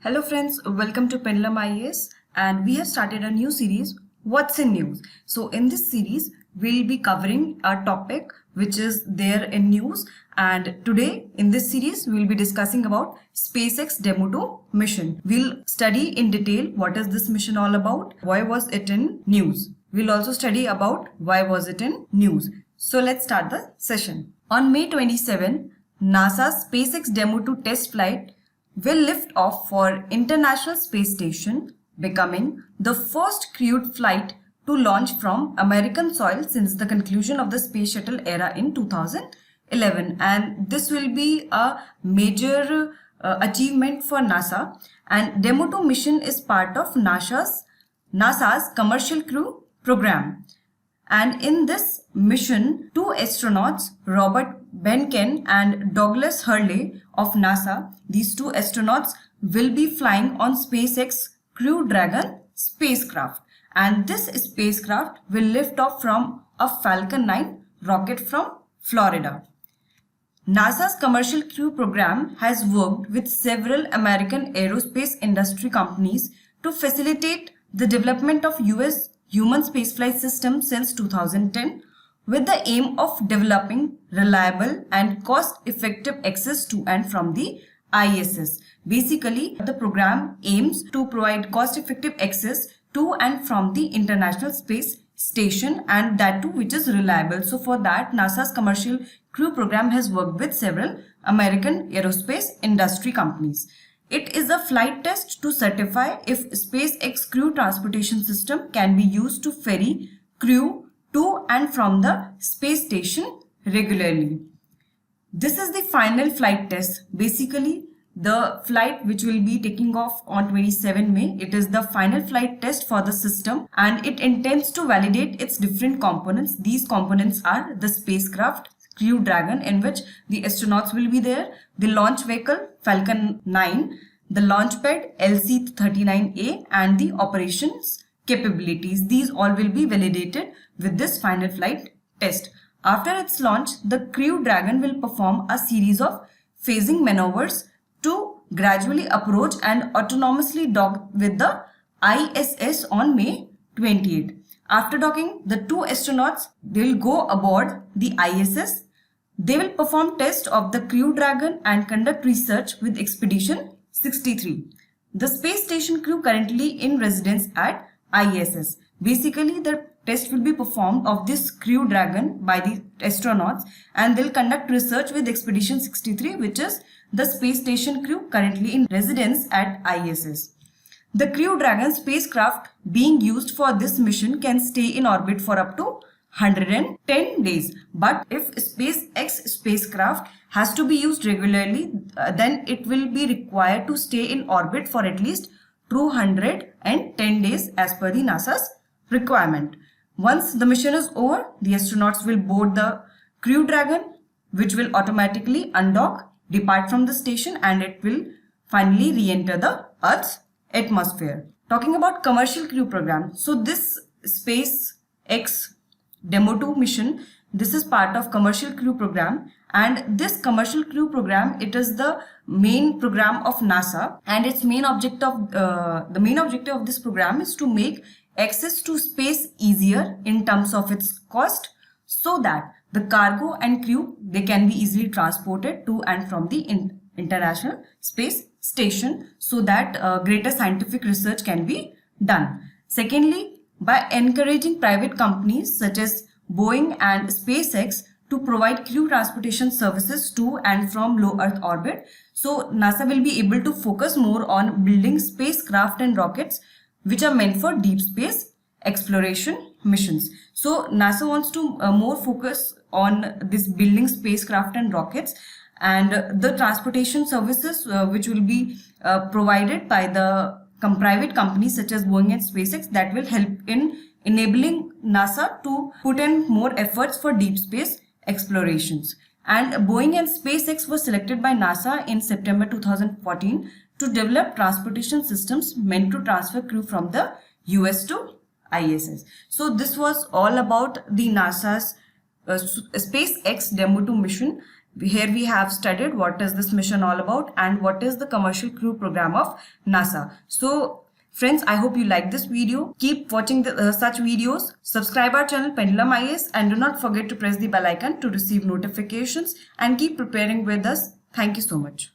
Hello friends, welcome to Pendulum IAS, and we have started a new series, What's in News. So in this series, we'll be covering a topic which is there in news, and today in this series, we'll be discussing about SpaceX Demo 2 mission. We'll study in detail what is this mission all about, why was it in news. We'll also study about why was it in news. So let's start the session. On May 27, NASA's SpaceX Demo 2 test flight will lift off for International Space Station, becoming the first crewed flight to launch from American soil since the conclusion of the space shuttle era in 2011. And this will be a major achievement for NASA. And Demo 2 mission is part of NASA's Commercial Crew program. And in this mission, two astronauts, Robert Behnken and Douglas Hurley of NASA, these two astronauts will be flying on SpaceX Crew Dragon spacecraft. And this spacecraft will lift off from a Falcon 9 rocket from Florida. NASA's Commercial Crew program has worked with several American aerospace industry companies to facilitate the development of US human spaceflight system since 2010, with the aim of developing reliable and cost-effective access to and from the ISS. Basically, the program aims to provide cost-effective access to and from the International Space Station, and that too which is reliable. So for that, NASA's Commercial Crew program has worked with several American aerospace industry companies. It is a flight test to certify if SpaceX Crew transportation system can be used to ferry crew to and from the space station regularly. This is the final flight test. Basically, the flight which will be taking off on 27 May, it is the final flight test for the system, and it intends to validate its different components. These components are the spacecraft Crew Dragon, in which the astronauts will be there, the launch vehicle Falcon 9, the launch pad LC-39A, and the operations capabilities. These all will be validated with this final flight test. After its launch, the Crew Dragon will perform a series of phasing maneuvers to gradually approach and autonomously dock with the ISS on May 28. After docking, the two astronauts will go aboard the ISS. They will perform tests of the Crew Dragon and conduct research with Expedition 63, the space station crew currently in residence at ISS. Basically, the test will be performed of this Crew Dragon by the astronauts, and they'll conduct research with Expedition 63, which is the space station crew currently in residence at ISS. The Crew Dragon spacecraft being used for this mission can stay in orbit for up to 110 days. But if SpaceX spacecraft has to be used regularly, then it will be required to stay in orbit for at least 210 days as per the NASA's requirement. Once the mission is over, the astronauts will board the Crew Dragon, which will automatically undock, depart from the station, and it will finally re-enter the Earth's atmosphere. Talking about Commercial Crew program, so this SpaceX Demo 2 mission, this is part of Commercial Crew program, and this Commercial Crew program, it is the main program of NASA, and its main objective of this program is to make access to space easier in terms of its cost, so that the cargo and crew, they can be easily transported to and from the International Space Station, so that greater scientific research can be done. Secondly, by encouraging private companies such as Boeing and SpaceX to provide crew transportation services to and from low Earth orbit, so NASA will be able to focus more on building spacecraft and rockets which are meant for deep space exploration missions. So NASA wants to more focus on this building spacecraft and rockets, and the transportation services which will be provided by the private companies such as Boeing and SpaceX, that will help in enabling NASA to put in more efforts for deep space explorations. And Boeing and SpaceX were selected by NASA in September 2014 to develop transportation systems meant to transfer crew from the US to ISS. So this was all about the NASA's SpaceX Demo 2 mission. Here we have studied what is this mission all about and what is the commercial crew program of NASA. So friends, I hope you like this video. Keep watching such videos. Subscribe our channel Pendulum IAS and do not forget to press the bell icon to receive notifications and keep preparing with us. Thank you so much.